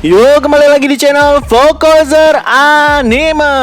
Yuk kembali lagi di channel Fokuser Anime.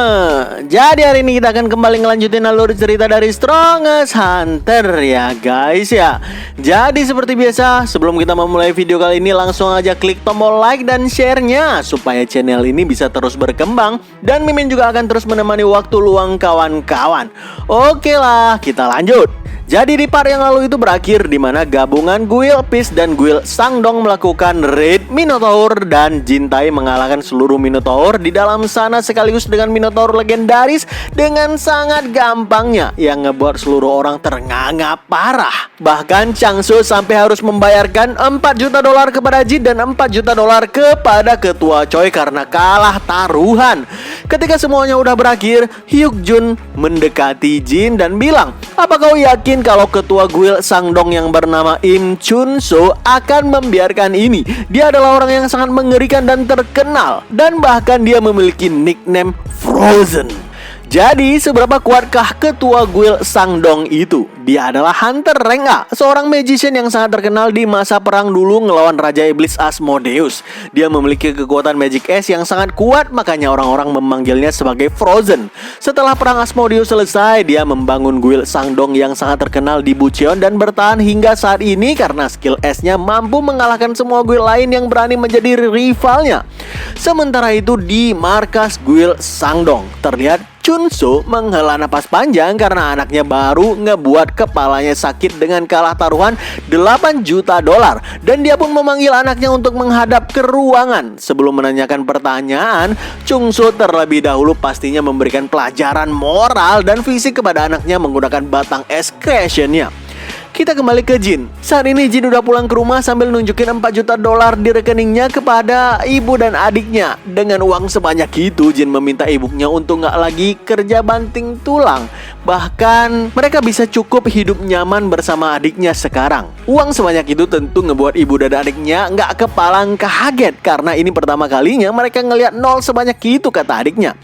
Jadi hari ini kita akan kembali ngelanjutin alur cerita dari Strongest Hunter ya guys ya. Jadi seperti biasa, sebelum kita memulai video kali ini, langsung aja klik tombol like dan share-nya supaya channel ini bisa terus berkembang. Dan Mimin juga akan terus menemani waktu luang kawan-kawan. Oke lah, kita lanjut. Jadi di part yang lalu itu berakhir di mana gabungan Guild Peace dan Guild Sangdong melakukan raid Minotaur dan Jintai mengalahkan seluruh Minotaur di dalam sana sekaligus dengan Minotaur legendaris dengan sangat gampangnya yang ngebuat seluruh orang ternganga parah. Bahkan Changsu sampai harus membayarkan 4 juta dolar kepada Jin dan 4 juta dolar kepada ketua Choi karena kalah taruhan. Ketika semuanya udah berakhir, Hyuk Jun mendekati Jin dan bilang, "Apa kau yakin kalau ketua Guild Sangdong yang bernama Im Chun So akan membiarkan ini? Dia adalah orang yang sangat mengerikan dan terkenal, dan bahkan dia memiliki nickname Frozen." Jadi seberapa kuatkah ketua Guild Sangdong itu? Dia adalah Hunter Rank A, seorang magician yang sangat terkenal di masa perang dulu ngelawan Raja Iblis Asmodeus. Dia memiliki kekuatan Magic S yang sangat kuat, makanya orang-orang memanggilnya sebagai Frozen. Setelah perang Asmodeus selesai, dia membangun Guild Sangdong yang sangat terkenal di Bucheon dan bertahan hingga saat ini karena skill S-nya mampu mengalahkan semua guild lain yang berani menjadi rivalnya. Sementara itu di markas Guild Sangdong terlihat Chun So menghela napas panjang karena anaknya baru ngebuat kepalanya sakit dengan kalah taruhan 8 juta dolar. Dan dia pun memanggil anaknya untuk menghadap ke ruangan. Sebelum menanyakan pertanyaan, Chung So terlebih dahulu pastinya memberikan pelajaran moral dan fisik kepada anaknya menggunakan batang es creationnya. Kita kembali ke Jin. Saat ini Jin udah pulang ke rumah sambil nunjukin 4 juta dolar di rekeningnya kepada ibu dan adiknya. Dengan uang sebanyak itu, Jin meminta ibunya untuk gak lagi kerja banting tulang. Bahkan mereka bisa cukup hidup nyaman bersama adiknya sekarang. Uang sebanyak itu tentu ngebuat ibu dan adiknya gak kepalang kaget, karena ini pertama kalinya mereka ngelihat nol sebanyak itu, kata adiknya.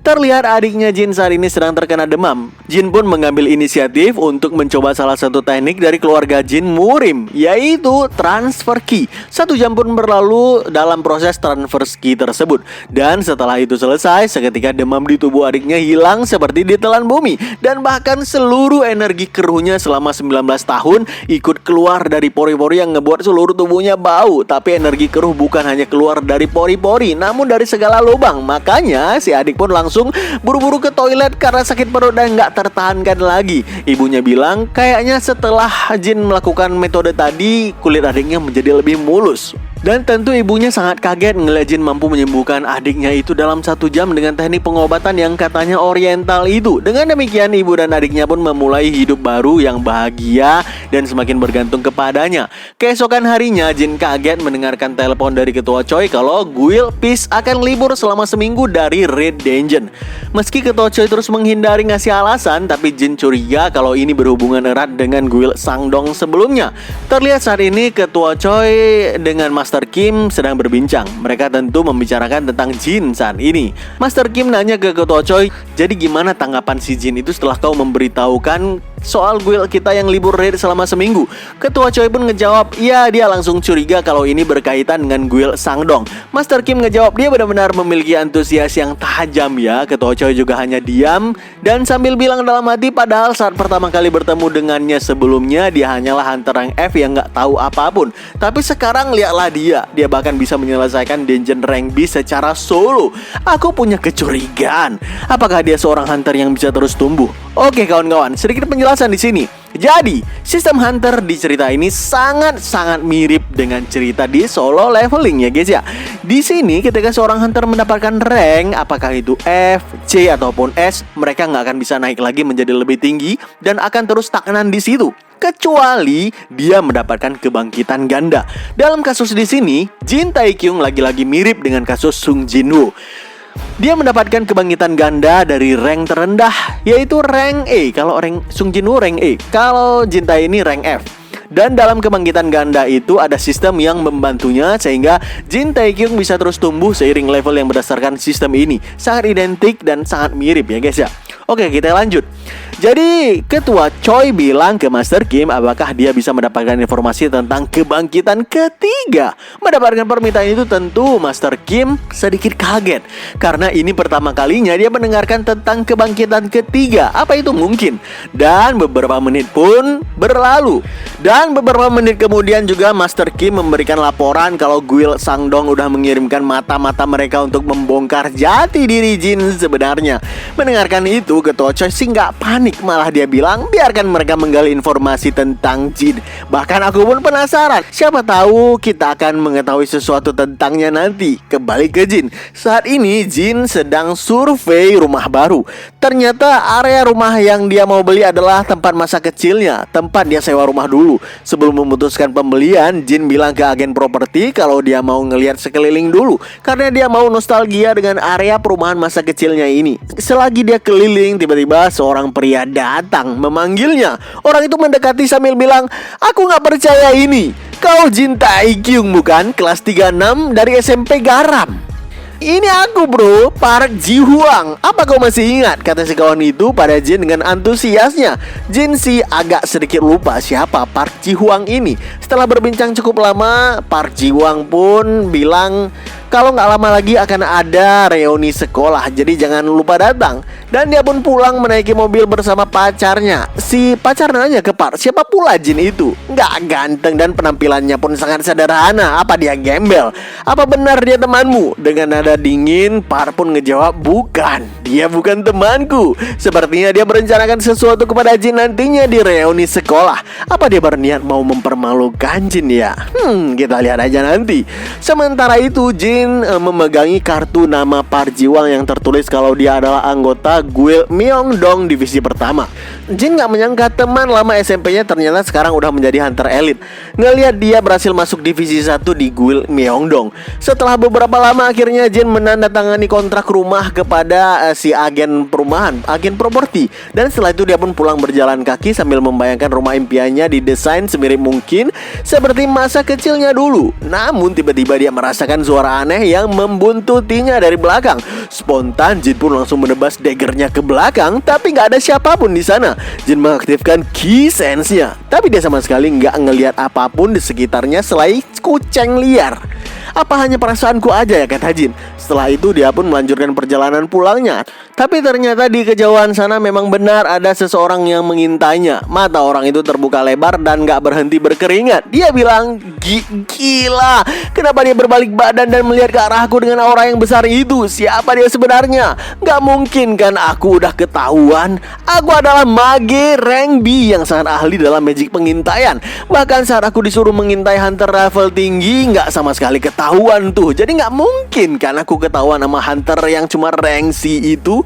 Terlihat adiknya Jin saat ini sedang terkena demam. Jin pun mengambil inisiatif untuk mencoba salah satu teknik dari keluarga Jin Murim, yaitu transfer key. 1 jam pun berlalu dalam proses transfer key tersebut. Dan setelah itu selesai, seketika demam di tubuh adiknya hilang seperti ditelan bumi. Dan bahkan seluruh energi keruhnya selama 19 tahun ikut keluar dari pori-pori yang ngebuat seluruh tubuhnya bau. Tapi energi keruh bukan hanya keluar dari pori-pori, namun dari segala lubang. Makanya si adik pun langsung buru-buru ke toilet karena sakit perut dan gak tertahankan lagi. Ibunya bilang kayaknya setelah Jin melakukan metode tadi, kulit adiknya menjadi lebih mulus. Dan tentu ibunya sangat kaget ngeliat Jin mampu menyembuhkan adiknya itu dalam 1 jam dengan teknik pengobatan yang katanya oriental itu. Dengan demikian ibu dan adiknya pun memulai hidup baru yang bahagia dan semakin bergantung kepadanya. Keesokan harinya Jin kaget mendengarkan telepon dari ketua Choi kalau Guild Peace akan libur selama seminggu dari Raid Dungeon. Meski ketua Choi terus menghindari ngasih alasan, tapi Jin curiga kalau ini berhubungan erat dengan Guild Sangdong sebelumnya. Terlihat saat ini ketua Choi dengan Master Kim sedang berbincang. Mereka tentu membicarakan tentang Jin saat ini. Master Kim nanya ke ketua Choi, "Jadi gimana tanggapan si Jin itu setelah kau memberitahukan soal guild kita yang libur raid selama seminggu?" Ketua Choi pun ngejawab, "Iya." Dia langsung curiga kalau ini berkaitan dengan Guild Sangdong. Master Kim ngejawab dia benar-benar memiliki antusias yang tajam ya. Ketua Choi juga hanya diam dan sambil bilang dalam hati, padahal saat pertama kali bertemu dengannya sebelumnya dia hanyalah Hunter Rank F yang gak tahu apapun. Tapi sekarang lihatlah dia bahkan bisa menyelesaikan Dungeon Rank B secara solo. Aku punya kecurigaan, apakah dia seorang hunter yang bisa terus tumbuh? Oke kawan-kawan, sedikit penjelasan di sini. Jadi, sistem hunter di cerita ini sangat-sangat mirip dengan cerita di solo leveling ya guys ya. Di sini ketika seorang hunter mendapatkan rank, apakah itu F, C ataupun S, mereka nggak akan bisa naik lagi menjadi lebih tinggi dan akan terus stagnan di situ. Kecuali dia mendapatkan kebangkitan ganda. Dalam kasus di sini, Jin Taekyung lagi-lagi mirip dengan kasus Sung Jinwoo. Dia mendapatkan kebangkitan ganda dari rank terendah, yaitu rank E. Kalau rank Sung Jinwoo rank E, kalau Jin Tae ini rank F. Dan dalam kebangkitan ganda itu ada sistem yang membantunya sehingga Jin Taekyung bisa terus tumbuh seiring level yang berdasarkan sistem ini. Sangat identik dan sangat mirip ya guys ya. Oke, kita lanjut. Jadi ketua Choi bilang ke Master Kim apakah dia bisa mendapatkan informasi tentang kebangkitan ketiga. Mendapatkan permintaan itu tentu Master Kim sedikit kaget, karena ini pertama kalinya dia mendengarkan tentang kebangkitan ketiga. Apa itu mungkin? Dan beberapa menit pun berlalu. Dan beberapa menit kemudian juga Master Kim memberikan laporan kalau Guil Sangdong udah mengirimkan mata-mata mereka untuk membongkar jati diri Jin sebenarnya. Mendengarkan itu, ketua Choi sih nggak panik, malah dia bilang biarkan mereka menggali informasi tentang Jin. Bahkan aku pun penasaran, siapa tahu kita akan mengetahui sesuatu tentangnya nanti. Kembali ke Jin. Saat ini Jin sedang survei rumah baru. Ternyata area rumah yang dia mau beli adalah tempat masa kecilnya, tempat dia sewa rumah dulu. Sebelum memutuskan pembelian, Jin bilang ke agen properti kalau dia mau ngelihat sekeliling dulu, karena dia mau nostalgia dengan area perumahan masa kecilnya ini. Selagi dia keliling, tiba-tiba seorang pria datang memanggilnya. Orang itu mendekati sambil bilang, "Aku gak percaya ini. Kau Jin Tae-kyung bukan? Kelas 36 dari SMP Garam." "Ini aku bro, Park Ji Hwang. Apa kau masih ingat?" kata si kawan itu pada Jin dengan antusiasnya. Jin sih agak sedikit lupa siapa Park Ji Hwang ini. Setelah berbincang cukup lama, Park Ji Hwang pun bilang kalau nggak lama lagi akan ada reuni sekolah, jadi jangan lupa datang. Dan dia pun pulang menaiki mobil bersama pacarnya. Si pacar nanya ke Park, siapa pula Jin itu? Nggak ganteng dan penampilannya pun sangat sederhana. Apa dia gembel? Apa benar dia temanmu? Dengan nada dingin, Park pun ngejawab, bukan, dia bukan temanku. Sepertinya dia merencanakan sesuatu kepada Jin nantinya di reuni sekolah. Apa dia berniat mau mempermalukan Jin ya? Kita lihat aja nanti. Sementara itu Jin memegangi kartu nama Park Ji Hwang yang tertulis kalau dia adalah anggota Guild Myeongdong divisi pertama. Jin gak menyangka teman lama SMP-nya ternyata sekarang udah menjadi hunter elit. Ngelihat dia berhasil masuk divisi 1 di Guild Myeongdong. Setelah beberapa lama akhirnya Jin menandatangani kontrak rumah kepada si agen perumahan, agen properti. Dan setelah itu dia pun pulang berjalan kaki sambil membayangkan rumah impiannya didesain semirip mungkin seperti masa kecilnya dulu. Namun tiba-tiba dia merasakan suara aneh yang membuntutinya dari belakang. Spontan Jin pun langsung menebas daggernya ke belakang, tapi nggak ada siapapun di sana. Jin mengaktifkan key sense-nya, tapi dia sama sekali nggak ngelihat apapun di sekitarnya selain kucing liar. Apa hanya perasaanku aja ya, kata Jin. Setelah itu dia pun melanjutkan perjalanan pulangnya. Tapi ternyata di kejauhan sana memang benar ada seseorang yang mengintainya. Mata orang itu terbuka lebar dan gak berhenti berkeringat. Dia bilang, gila, kenapa dia berbalik badan dan melihat ke arahku dengan aura yang besar itu? Siapa dia sebenarnya? Gak mungkin kan aku udah ketahuan. Aku adalah mage rank B yang sangat ahli dalam magic pengintaian. Bahkan saat aku disuruh mengintai hunter level tinggi, gak sama sekali ketahuan tuh. Jadi gak mungkin kan aku ketahuan sama hunter yang cuma rank C itu.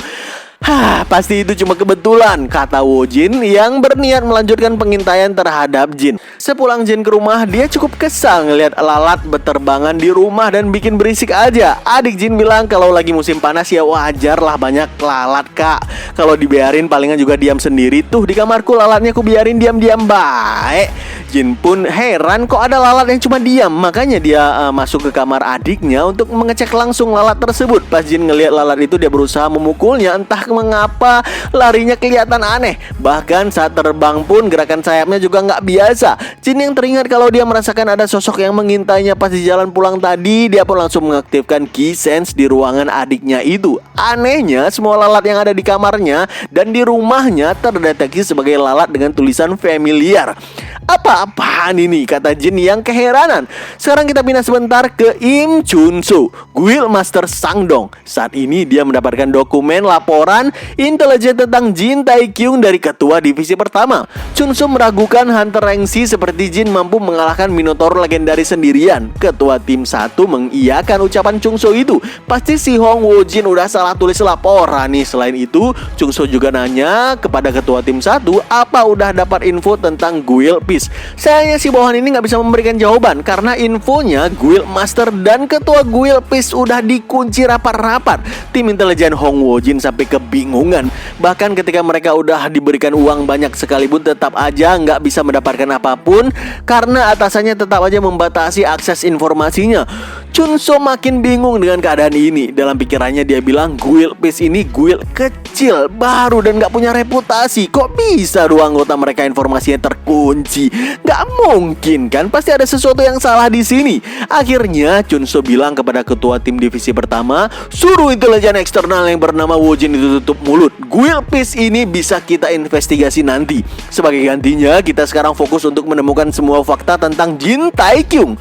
Pasti itu cuma kebetulan, kata Wojin yang berniat melanjutkan pengintaian terhadap Jin. Sepulang Jin ke rumah, dia cukup kesal ngelihat lalat berterbangan di rumah dan bikin berisik aja. Adik Jin bilang kalau lagi musim panas ya wajar lah banyak lalat kak. Kalau dibiarin palingan juga diam sendiri. Tuh di kamarku lalatnya aku biarin diam-diam baik. Jin pun heran kok ada lalat yang cuma diam. Makanya dia masuk ke kamar adiknya untuk mengecek langsung lalat tersebut. Pas Jin ngelihat lalat itu, dia berusaha memukulnya. Entah mengapa larinya kelihatan aneh. Bahkan saat terbang pun gerakan sayapnya juga nggak biasa. Jin yang teringat kalau dia merasakan ada sosok yang mengintainya pas di jalan pulang tadi. Dia pun langsung mengaktifkan key sense di ruangan adiknya itu. Anehnya semua lalat yang ada di kamarnya dan di rumahnya terdeteksi sebagai lalat dengan tulisan familiar. Apa-apaan ini, kata Jin yang keheranan. Sekarang kita pindah sebentar ke Im Chunsu, Guild Master Sangdong. Saat ini dia mendapatkan dokumen laporan intelijen tentang Jin Tae-kyung dari ketua divisi pertama. Chunsu meragukan hunter rank C seperti Jin mampu mengalahkan Minotaur legendaris sendirian. Ketua tim 1 mengiyakan ucapan Chunsu itu. Pasti si Hong Wojin udah salah tulis laporan nih. Selain itu, Chunsu juga nanya kepada ketua tim 1 apa udah dapat info tentang Guild Peace. Sayangnya si bawahan ini nggak bisa memberikan jawaban karena infonya Guild Master dan ketua Guild Peace udah dikunci rapat-rapat. Tim intelijen Hong Wojin sampai kebingungan. Bahkan ketika mereka udah diberikan uang banyak sekalipun tetap aja nggak bisa mendapatkan apapun karena atasannya tetap aja membatasi akses informasinya. Chunso makin bingung dengan keadaan ini. Dalam pikirannya dia bilang, guild peace ini guild kecil, baru dan gak punya reputasi. Kok bisa dua anggota mereka informasinya terkunci? Gak mungkin kan? Pasti ada sesuatu yang salah di sini. Akhirnya Chunso bilang kepada ketua tim divisi pertama, suruh intelijen eksternal yang bernama Wojin itu tutup mulut. Guild peace ini bisa kita investigasi nanti. Sebagai gantinya, kita sekarang fokus untuk menemukan semua fakta tentang Jin Taekyung.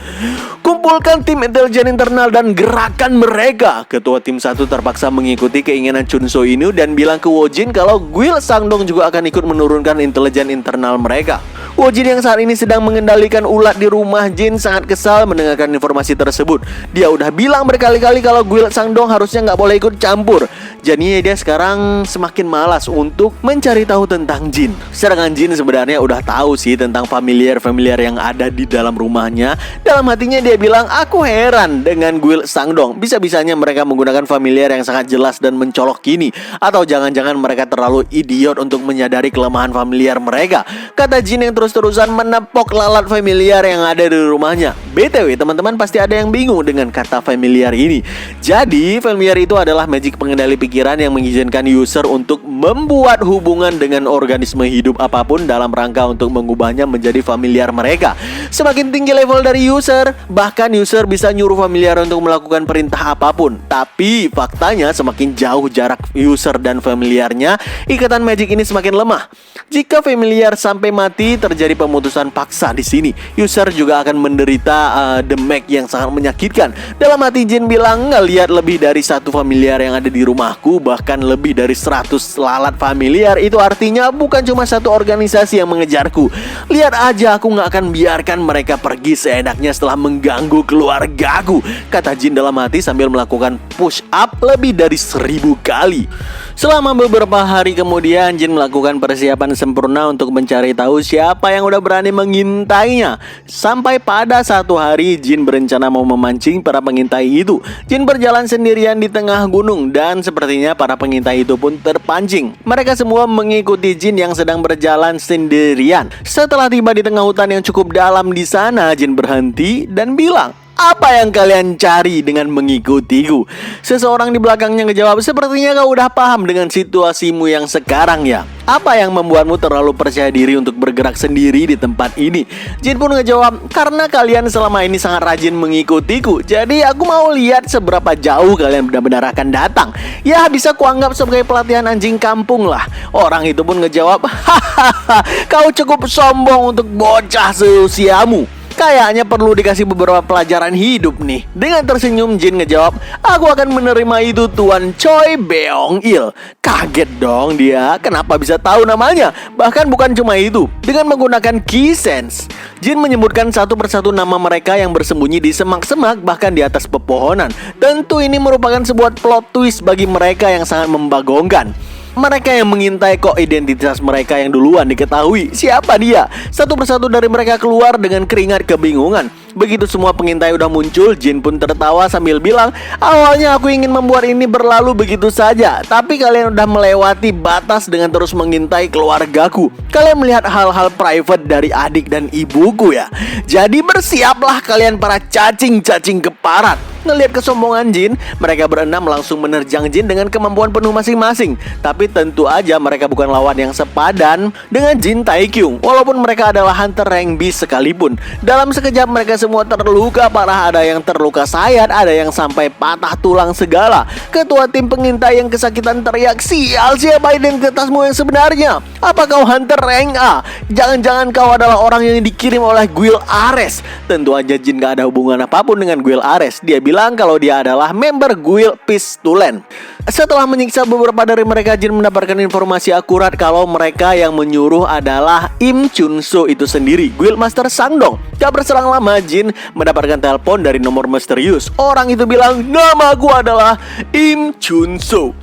Kumpulkan tim intelijen internal dan gerakan mereka. Ketua tim 1 terpaksa mengikuti keinginan Chunso ini dan bilang ke Wojin kalau guild Sangdong juga akan ikut menurunkan intelijen internal mereka. Wojin yang saat ini sedang mengendalikan ulat di rumah Jin sangat kesal mendengarkan informasi tersebut. Dia udah bilang berkali-kali kalau guild Sangdong harusnya nggak boleh ikut campur. Jadinya dia sekarang semakin malas untuk mencari tahu tentang Jin. Sedangkan Jin sebenarnya udah tahu sih tentang familiar yang ada di dalam rumahnya. Dalam hatinya dia bilang, aku heran dengan guild Sangdong. Bisa-bisanya mereka menggunakan familiar yang sangat jelas dan mencolok gini. Atau jangan-jangan mereka terlalu idiot untuk menyadari kelemahan familiar mereka. Kata Jin yang terus-terusan menepok lalat familiar yang ada di rumahnya. BTW teman-teman pasti ada yang bingung dengan kata familiar ini. Jadi familiar itu adalah magic pengendali pikiran yang mengizinkan user untuk membuat hubungan dengan organisme hidup apapun dalam rangka untuk mengubahnya menjadi familiar mereka. Semakin tinggi level dari user, bahkan user bisa nyuruh familiar untuk melakukan perintah apapun. Tapi faktanya semakin jauh jarak user dan familiarnya, ikatan magic ini semakin lemah. Jika familiar sampai mati, terjadi pemutusan paksa di sini. User juga akan menderita damage yang sangat menyakitkan. Dalam hati Jin bilang, ngelihat lebih dari satu familiar yang ada di rumahku, bahkan lebih dari 100 lalat familiar, itu artinya bukan cuma satu organisasi yang mengejarku. Lihat aja, aku gak akan biarkan mereka pergi seenaknya setelah mengganggu keluargaku, kata Jin dalam hati sambil melakukan push up lebih dari 1000 kali. Selama beberapa hari kemudian, Jin melakukan persiapan sempurna untuk mencari tahu siapa yang udah berani mengintainya. Sampai pada satu hari, Jin berencana mau memancing para pengintai itu. Jin berjalan sendirian di tengah gunung dan sepertinya para pengintai itu pun terpancing. Mereka semua mengikuti Jin yang sedang berjalan sendirian. Setelah tiba di tengah hutan yang cukup dalam di sana, Jin berhenti dan bilang, apa yang kalian cari dengan mengikutiku? Seseorang di belakangnya ngejawab, sepertinya kau udah paham dengan situasimu yang sekarang ya. Apa yang membuatmu terlalu percaya diri untuk bergerak sendiri di tempat ini? Jin pun ngejawab, karena kalian selama ini sangat rajin mengikutiku. Jadi aku mau lihat seberapa jauh kalian benar-benar akan datang. Ya bisa kuanggap sebagai pelatihan anjing kampung lah. Orang itu pun ngejawab, hahaha, kau cukup sombong untuk bocah seusiamu. Kayaknya perlu dikasih beberapa pelajaran hidup nih. Dengan tersenyum Jin ngejawab, aku akan menerima itu Tuan Choi Beong Il. Kaget dong dia, kenapa bisa tahu namanya? Bahkan bukan cuma itu, dengan menggunakan key sense, Jin menyebutkan satu persatu nama mereka yang bersembunyi di semak-semak, bahkan di atas pepohonan. Tentu ini merupakan sebuah plot twist bagi mereka yang sangat membagongkan. Mereka yang mengintai kok identitas mereka yang duluan diketahui. Siapa dia? Satu persatu dari mereka keluar dengan keringat kebingungan. Begitu semua pengintai udah muncul, Jin pun tertawa sambil bilang, awalnya aku ingin membuat ini berlalu begitu saja, tapi kalian udah melewati batas dengan terus mengintai keluargaku. Kalian melihat hal-hal private dari adik dan ibuku ya. Jadi bersiaplah kalian para cacing-cacing keparat. Ngelihat kesombongan Jin, mereka berenam langsung menerjang Jin dengan kemampuan penuh masing-masing. Tapi tentu aja mereka bukan lawan yang sepadan dengan Jin Taekyung. Walaupun mereka adalah hunter rank beast sekalipun. Dalam sekejap mereka semua terluka parah. Ada yang terluka sayat, ada yang sampai patah tulang segala. Ketua tim pengintai yang kesakitan teriak, sial, siapa identitasmu yang sebenarnya? Apa kau hunter rank A? Jangan-jangan kau adalah orang yang dikirim oleh Guild Ares. Tentu aja Jin gak ada hubungan apapun dengan Guild Ares. Dia bilang kalau dia adalah member Guild Pistulen. Setelah menyiksa beberapa dari mereka, Jin mendapatkan informasi akurat kalau mereka yang menyuruh adalah Im Chunso itu sendiri, Guild Master Sangdong. Gak berselang lama, Jin mendapatkan telepon dari nomor misterius. Orang itu bilang, nama aku adalah Im Chunso.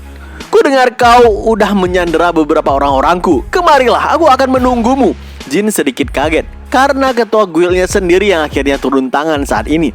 Ku dengar kau udah menyandera beberapa orang-orangku. Kemarilah, aku akan menunggumu. Jin sedikit kaget karena ketua guildnya sendiri yang akhirnya turun tangan saat ini.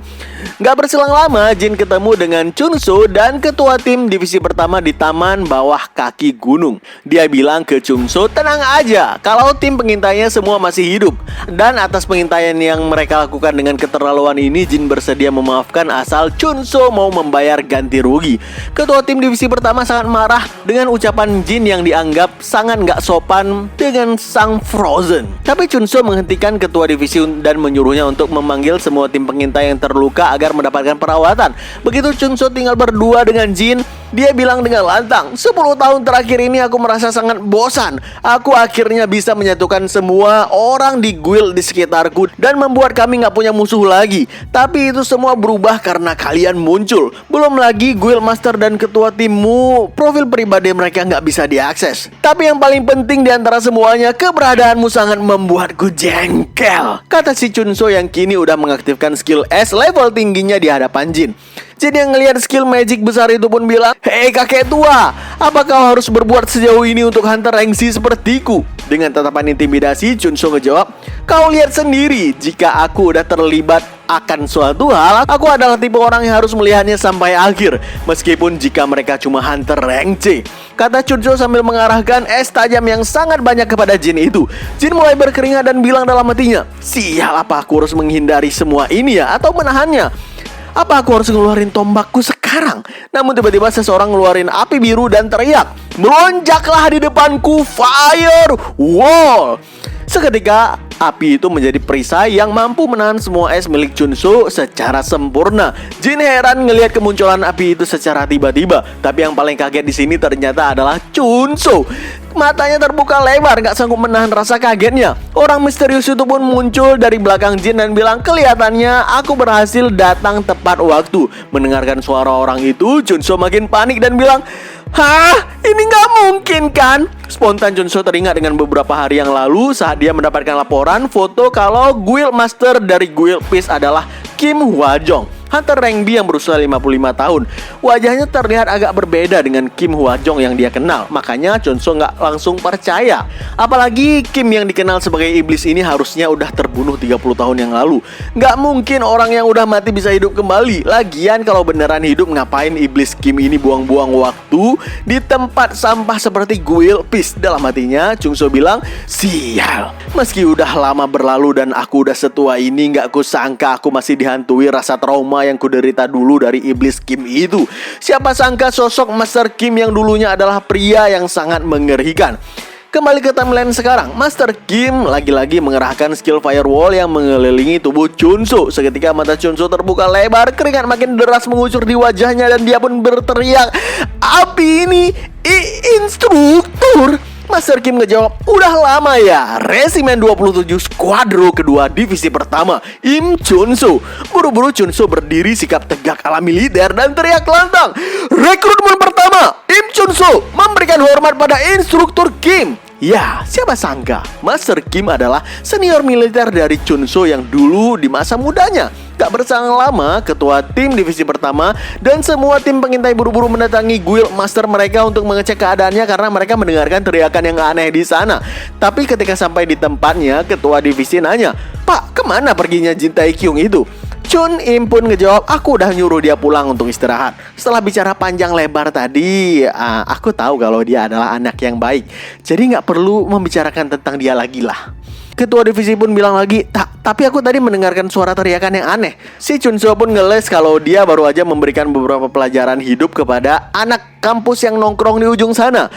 Gak berselang lama, Jin ketemu dengan Chunso dan ketua tim divisi pertama di taman bawah kaki gunung. Dia bilang ke Chunso, tenang aja, kalau tim pengintainya semua masih hidup. Dan atas pengintaian yang mereka lakukan dengan keterlaluan ini, Jin bersedia memaafkan asal Chunso mau membayar ganti rugi. Ketua tim divisi pertama sangat marah dengan ucapan Jin yang dianggap sangat gak sopan dengan sang Frozen. Tapi Chunso menghentikan ketua divisi dan menyuruhnya untuk memanggil semua tim pengintai yang terluka agar mendapatkan perawatan. Begitu Chunso tinggal berdua dengan Jin, dia bilang dengan lantang, 10 tahun terakhir ini aku merasa sangat bosan. Aku akhirnya bisa menyatukan semua orang di guild di sekitarku dan membuat kami gak punya musuh lagi. Tapi itu semua berubah karena kalian muncul. Belum lagi guild master dan ketua timmu, profil pribadi mereka gak bisa diakses. Tapi yang paling penting di antara semuanya, keberadaanmu sangat membuatku jengkel, kata si Chunso yang kini udah mengaktifkan skill S level tingginya di hadapan Jin. Jin yang ngelihat skill magic besar itu pun bilang, hei kakek tua, apa kau harus berbuat sejauh ini untuk hunter Rengsi sepertiku? Dengan tatapan intimidasi, Chunso ngejawab, kau lihat sendiri, jika aku udah terlibat akan suatu hal, aku adalah tipe orang yang harus melihatnya sampai akhir, meskipun jika mereka cuma hunter rank C, kata Chunso sambil mengarahkan es tajam yang sangat banyak kepada Jin itu. Jin mulai berkeringat dan bilang dalam hatinya, sial, apa aku harus menghindari semua ini ya, atau menahannya? Apa aku harus ngeluarin tombakku sekarang? Namun tiba-tiba seseorang ngeluarin api biru dan teriak, melonjaklah di depanku, fire wall. Seketika api itu menjadi perisai yang mampu menahan semua es milik Chunso secara sempurna. Jin heran ngelihat kemunculan api itu secara tiba-tiba, tapi yang paling kaget di sini ternyata adalah Chunso. Matanya terbuka lebar, gak sanggup menahan rasa kagetnya. Orang misterius itu pun muncul dari belakang Jin dan bilang, kelihatannya aku berhasil datang tepat waktu. Mendengarkan suara orang itu, Chunso makin panik dan bilang, hah? Ini gak mungkin kan? Spontan Chunso teringat dengan beberapa hari yang lalu saat dia mendapatkan laporan foto kalau guild master dari guild Peace adalah Kim Hwajong, hunter rank B yang berusia 55 tahun. Wajahnya terlihat agak berbeda dengan Kim Hwajong yang dia kenal. Makanya Chunso gak langsung percaya. Apalagi Kim yang dikenal sebagai iblis ini harusnya udah terbunuh 30 tahun yang lalu. Gak mungkin orang yang udah mati bisa hidup kembali. Lagian kalau beneran hidup, ngapain iblis Kim ini buang-buang waktu di tempat sampah seperti guild Peace? Dalam hatinya Chunso bilang, sial, meski udah lama berlalu dan aku udah setua ini, gak kusangka aku masih dihantui rasa trauma yang kuderita dulu dari iblis Kim itu. Siapa sangka sosok Master Kim yang dulunya adalah pria yang sangat mengerikan. Kembali ke timeline sekarang, Master Kim lagi-lagi mengerahkan skill firewall yang mengelilingi tubuh Chunso. Seketika mata Chunso terbuka lebar, keringat makin deras mengucur di wajahnya dan dia pun berteriak, api ini instruktur. Master Kim ngejawab, udah lama ya, Resimen 27 Skuadro kedua divisi pertama, Im Chunso. Buru-buru Chunso berdiri sikap tegak ala militer dan teriak lantang, rekrutmen pertama, Im Chunso memberikan hormat pada instruktur Kim. Ya, siapa sangka Master Kim adalah senior militer dari Chunso yang dulu di masa mudanya. Gak berselang lama, ketua tim divisi pertama dan semua tim pengintai buru-buru mendatangi guild master mereka untuk mengecek keadaannya karena mereka mendengarkan teriakan yang aneh di sana. Tapi ketika sampai di tempatnya, ketua divisi nanya, Pak, kemana perginya Jin Taekyung itu? Chun Im pun ngejawab, aku udah nyuruh dia pulang untuk istirahat. Setelah bicara panjang lebar tadi, aku tahu kalau dia adalah anak yang baik, jadi gak perlu membicarakan tentang dia lagi lah. Ketua divisi pun bilang lagi, tapi aku tadi mendengarkan suara teriakan yang aneh. Si Chunso pun ngeles kalau dia baru aja memberikan beberapa pelajaran hidup kepada anak kampus yang nongkrong di ujung sana.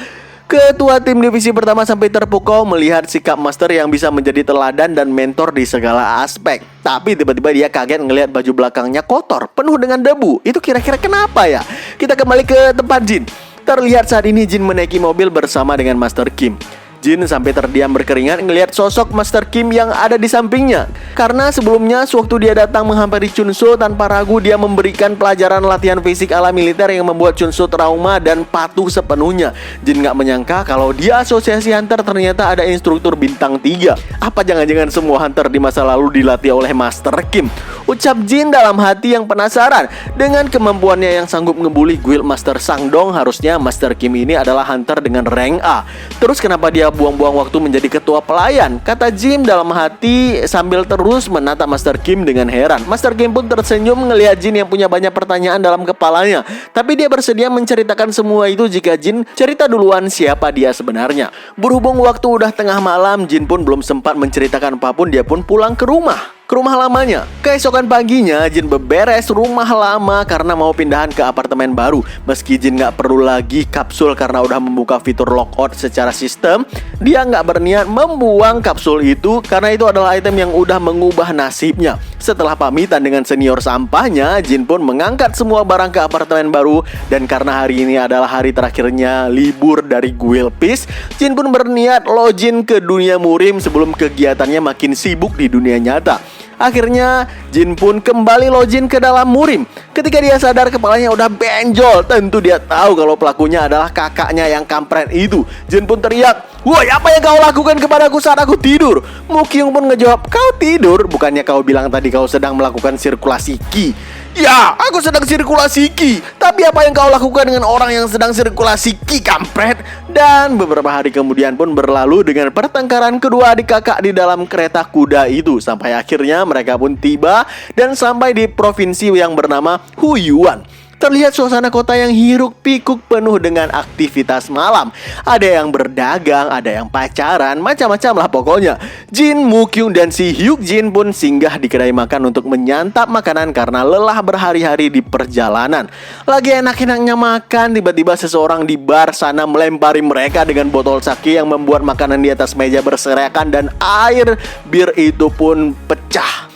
Ketua tim divisi pertama sampai terpukau melihat sikap Master yang bisa menjadi teladan dan mentor di segala aspek. Tapi tiba-tiba dia kaget ngelihat baju belakangnya kotor, penuh dengan debu. Itu kira-kira kenapa ya? Kita kembali ke tempat Jin. Terlihat saat ini Jin menaiki mobil bersama dengan Master Kim. Jin sampai terdiam berkeringat ngelihat sosok Master Kim yang ada di sampingnya. Karena sebelumnya sewaktu dia datang menghampiri Chunso, tanpa ragu dia memberikan pelajaran latihan fisik ala militer yang membuat Chunso trauma dan patuh sepenuhnya. Jin gak menyangka kalau di asosiasi hunter ternyata ada instruktur bintang 3. Apa jangan-jangan semua hunter di masa lalu dilatih oleh Master Kim? Ucap Jin dalam hati yang penasaran. Dengan kemampuannya yang sanggup ngebully Guildmaster Sangdong, harusnya Master Kim ini adalah hunter dengan rank A. Terus kenapa dia buang-buang waktu menjadi ketua pelayan? Kata Jin dalam hati sambil terus menatap Master Kim dengan heran. Master Kim pun tersenyum melihat Jin yang punya banyak pertanyaan dalam kepalanya. Tapi dia bersedia menceritakan semua itu jika Jin cerita duluan siapa dia sebenarnya. Berhubung waktu udah tengah malam, Jin pun belum sempat menceritakan apapun. Dia pun pulang ke rumah lamanya. Keesokan paginya, Jin beberes rumah lama karena mau pindahan ke apartemen baru. Meski Jin nggak perlu lagi kapsul karena udah membuka fitur lockout secara sistem, dia nggak berniat membuang kapsul itu karena itu adalah item yang udah mengubah nasibnya. Setelah pamitan dengan senior sampahnya, Jin pun mengangkat semua barang ke apartemen baru. Dan karena hari ini adalah hari terakhirnya libur dari Guild Peace, Jin pun berniat login ke dunia murim sebelum kegiatannya makin sibuk di dunia nyata. Akhirnya Jin pun kembali login ke dalam murim. Ketika dia sadar kepalanya udah benjol, tentu dia tahu kalau pelakunya adalah kakaknya yang kampret itu. Jin pun teriak, "Woi, apa yang kau lakukan kepadaku saat aku tidur?" Mukyung pun ngejawab, "Kau tidur? Bukannya kau bilang tadi kau sedang melakukan sirkulasi ki?" "Ya, aku sedang sirkulasi ki. Tapi apa yang kau lakukan dengan orang yang sedang sirkulasi ki, kampret?" Dan beberapa hari kemudian pun berlalu dengan pertengkaran kedua adik kakak di dalam kereta kuda itu. Sampai akhirnya mereka pun tiba dan sampai di provinsi yang bernama Huyuan. Terlihat suasana kota yang hiruk pikuk penuh dengan aktivitas malam. Ada yang berdagang, ada yang pacaran, macam-macam lah pokoknya. Jin, Mukyung, dan si Hyuk Jin pun singgah di kedai makan untuk menyantap makanan karena lelah berhari-hari di perjalanan. Lagi enak-enaknya makan, tiba-tiba seseorang di bar sana melempari mereka dengan botol sake yang membuat makanan di atas meja berserakan dan air bir itu pun pecah.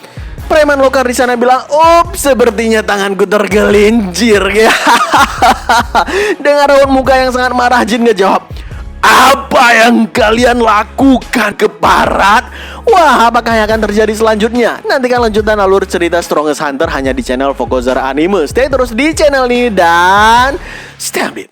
Preman lokal di sana bilang, "Ups, sepertinya tanganku tergelincir." Dengan raut muka yang sangat marah, Jin ngejawab, "Apa yang kalian lakukan, keparat?" Wah, apakah yang akan terjadi selanjutnya? Nantikan lanjutan alur cerita Strongest Hunter hanya di channel Fokozer Anime. Stay terus di channel ini dan stay update.